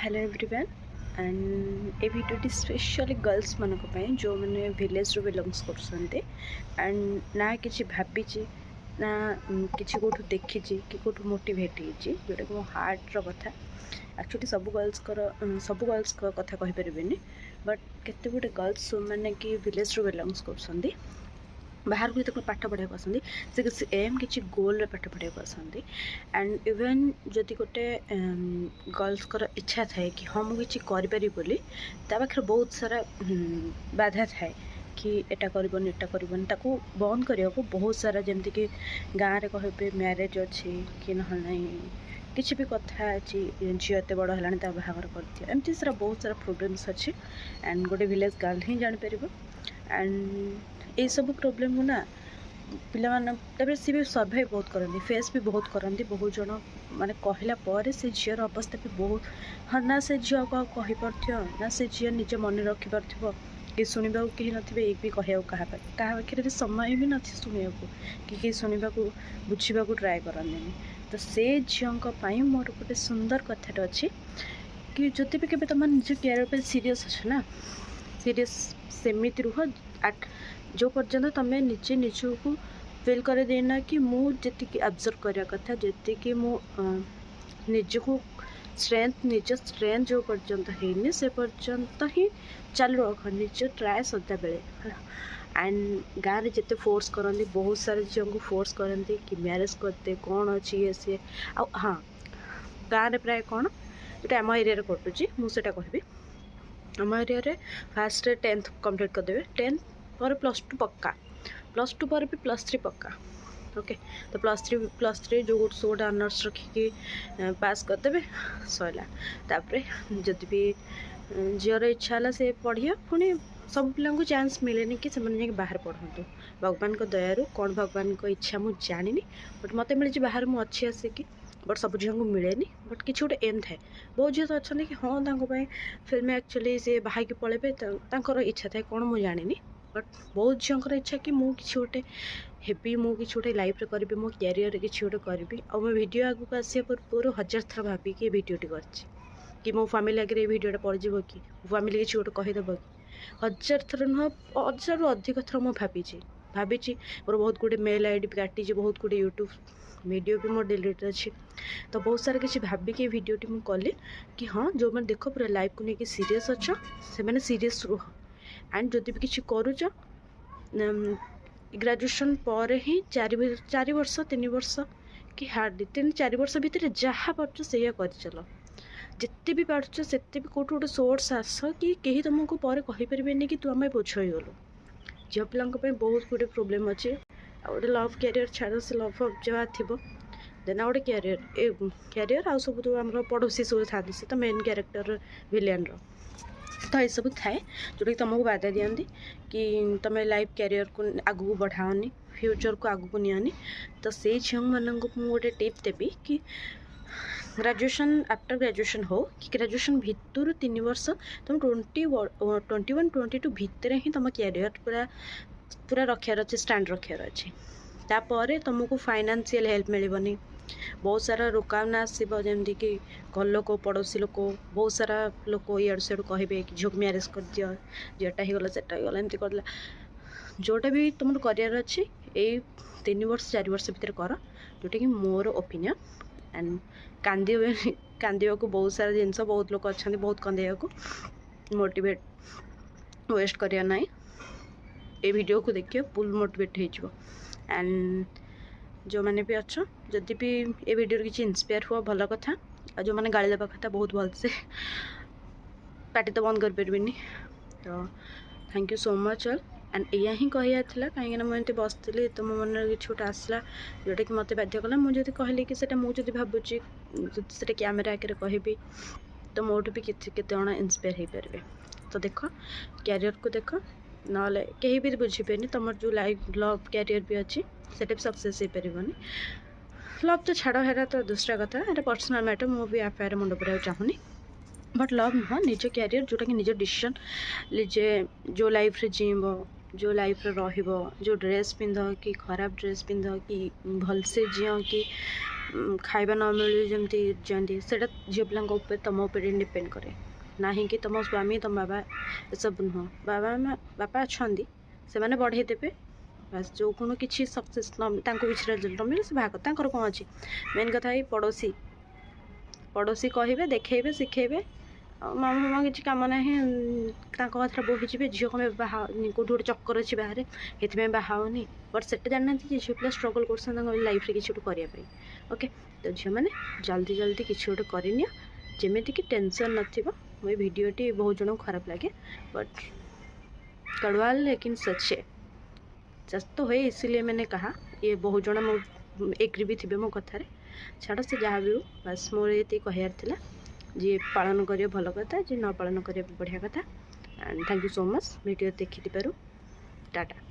Hello everyone and ए भिडियोटी specially girls मानक जो मैंने विलेज रू बिलंग्स करते एंड ना कि भावी ना कि कौटू देखी कि कौटू मोटिवेट होती जोटा कि मो हार्ट रो कथा एक्चुअली सब गर्ल्स कथा कही परिबेनी बट केते गुटे गर्ल्स मैंने कि विलेज रू बिलंग्स कर बाहर को जो पाठ पढ़ाई आसती से किसी एम किसी गोल पाठ पढ़ाई आसती एंड इवेन जदि गोटे गर्ल्स इच्छा थाए कि हाँ मुझे करी बोली ता पाखे बहुत सारा बाधा थाए कि एटा करबनी एटा करबनी ताको बंद करने को बहुत सारा जमती कि गाँव में कहे मैरेज अच्छी कि ना किसी भी कथा अच्छी झील एत बड़ है बाहर कर दिया एमती सारा बहुत सारा प्रोब्लेम्स अच्छी एंड गोटे विलेज गर्ल ही जापर एंड ये सब प्रोब्लेम को ना पे सी भी सर्वाइव बहुत करती फेस भी बहुत करती बहुत जन माने कहला पर से झीर अवस्था भी बहुत हाँ ना से झी को कहीपर ना से झी निजे मन रखिपार कि शुणा कहीं नथिबे एक भी कह क्या पाखे समय भी नहीं शुणा कि शुणा बुझा ट्राए करते तो से झील मोर गोटे सुंदर कथाटे अच्छी कि जदि भी के तुम निज कैरियर पर सीरीयस अच्छे ना सीरीयस सेमिति रुह जो पर्यंत तुम्हें निजे निजक फिल कर देना कि मुझे ऑब्जर्व करने कथा जी निजक स्ट्रेंथ जो पर्यंत है से पर्यंत ही चालू रख निज ट्राए सदा बेले एंड गाँव में जिते फोर्स करती बहुत सारे झील को फोर्स करती कि मैरेज करते कौन अच्छी ये सी हाँ गाँव में प्राय कौन जो आम एरिया कटुची मुझे कहबी आम एरिया फास्ट 10th कंप्लीट करदे 10th पर +2 पक्का +2 पर भी +3 पक्का ओके तो +3 जो गोटे ऑनर्स रखिकी पास करदे सैला तापर जदि भी झीर इच्छा है से पढ़िया पुणी सब पिला चांस मिले कि से बाहर पढ़ु भगवान को दयारू कौन भगवान को इच्छा मुझे जानी बट मत मिली बाहर मुझे अच्छी आसिकी बट सब झील को मिले बट कि गोटे एम थाए बहुत झील तो अच्छा कि हाँ फिल्म एक्चुअली से बाहर पलैबे इच्छा थाए कौन मुझे जानी बट बहुत झील इच्छा कि मुझे कि गोटे हेबी मुझे गोटे लाइफ रे करी मो कैरियर किसी गोटे करी और मैं वीडियो आगे को आसा पूर्व 1000 थर भाविकी वीडियोटी कि मो फैमिली आगे ये वीडियोटा पड़ जाए कि फैमिली किसी गोटे कहीदेव कि 1000 थर नुह 1000 रु अधिक थर मुझे भावी मोर बहुत गुटे मेल आईडी काटी बहुत गुटे यूट्यूब वीडियो भी मोर डिलीट अच्छी तो बहुत सारा किसी भाविकी वीडियोटी मुझे कली कि हाँ जो मैंने देख पूरा लाइफ को लेकिन सीरीयस अच्छ से मैंने सीरीयस रुह एंड जदि भी किसी करुच ग्रेजुएशन पर ही 4 वर्ष 3 वर्ष कि हार्डली 3-4 वर्ष भितर जहाँ पार्छ से कर चल जिते भी पार्छ से भी कौट गोटे सोर्स आस कि कहीं तुमको पर कहीपर कि तू आम बोझ हो गलु झील पिला बहुत गुटे प्रोब्लेम अच्छे गोटे लव कैरियर छाड़ से लव जहाँ थी देन गोटे कैरियर आ सब तो आम पड़ोसी सब था से तो मेन कैरेक्टर विलेन तो ये सब थाए जोटा कि तुमको बाधा दिखती कि तुम लाइफ कैरियर को आगू बढ़ाओनी फ्यूचर को आगू को नियोनी तो से झील मानक गोटे टिप देवी कि ग्रेजुएशन आफ्टर ग्रेजुएशन हो कि ग्रेजुएशन भितर 3 वर्ष तुम 21-22 भितर ही तुम कैरियर पूरा रखार अच्छे स्टैंड रखार अच्छे तापर तुमको फाइनेंशियल हेल्प मिलनी बहुत सारा रुकावना आसो जमती कि घर लोक पड़ोसी लोक बहुत सारा लोक इड़ से कहे कि झील मैरेज कर दियो जेटा ही गला सेटा गला एमती कर जोटा भी तुम करियर अच्छी यही 3 वर्ष 4 वर्ष भितर कर जोटा कि मोर ओपिनियन एंड कांदा को बहुत सारा जिनस बहुत लोग अच्छा बहुत कंदा को मोटिवेट वेस्ट करिया ना ये वीडियो को देखिए फुल मोटिवेट हो एंड जो मैंने भी अच्छा जदि भी ये वीडियो किसी इंस्पायर हुआ भल कथा और जो मैंने गाड़ी देवा कथा बहुत भलसे पार्टी तो बंद करें तो thank you so much all and या ही कहला कहीं मुझे बसती तो मो मन कि गोटे आसला जोटा कि मत बाध्य कला मुझे कहली कि मुझे भावुची से कैमेरा आगे कहबी तो मोटू भी केते जन इंस्पायर हो पारे तो देख कैरियर को देख ना कहीं भी बुझीपे तुम जो लाइफ लव कैरियर भी अच्छी से सक्सेस हो पारनि लव तो छाड़ है तो दूसरा कथा ये पर्सनल मैटर मुझे आफेयर मुंड पड़ा चाहूनी बट लव नुह निज कैरियर जोटा कि निज डिसीजन निजे जो लाइफ रे जीव जो लाइफ रे रहिबो जो ड्रेस पिंध कि खराब ड्रेस पिंध कि भलसे जीव कि खाଇବା न मिलू जमी जाती से झील पे तुम उपर डिपेंड करे ना कि तुम स्वामी तुम बाबा सब नुह बापा अच्छा से मैंने बढ़ेदेवे बस जो कौन किसी सक्सेस किसी रिजल्ट न मिले से भाग कौन अच्छी मेन कथा ही पड़ोशी कहे देखेबे शिखेबे मामा मामा किसी कम ना कथा बोहीजे झील कम बाहा कौट गोटे चक्कर अच्छी बाहर ये बाहानी बट से जानना झील पे स्ट्रगल कर लाइफ किसी गोटे करने ओके तो झील मैंने जल्दी जल्दी किसी गोटे करनी जमीती कि टेंशन न मुझे भिडटी बहुत जन को खराब लगे बट कड़वाल लेकिन सच्चे सच तो हुए इसीलिए मैंने कहा ये बहुत जन एग्री भी थे मो कथार छाड़ से जहाँ भी हो बस मोर ये कहार था जी पालन करिए भल कथा जी न पालन करिए बढ़िया कथा and thank you so much video देखी टाटा।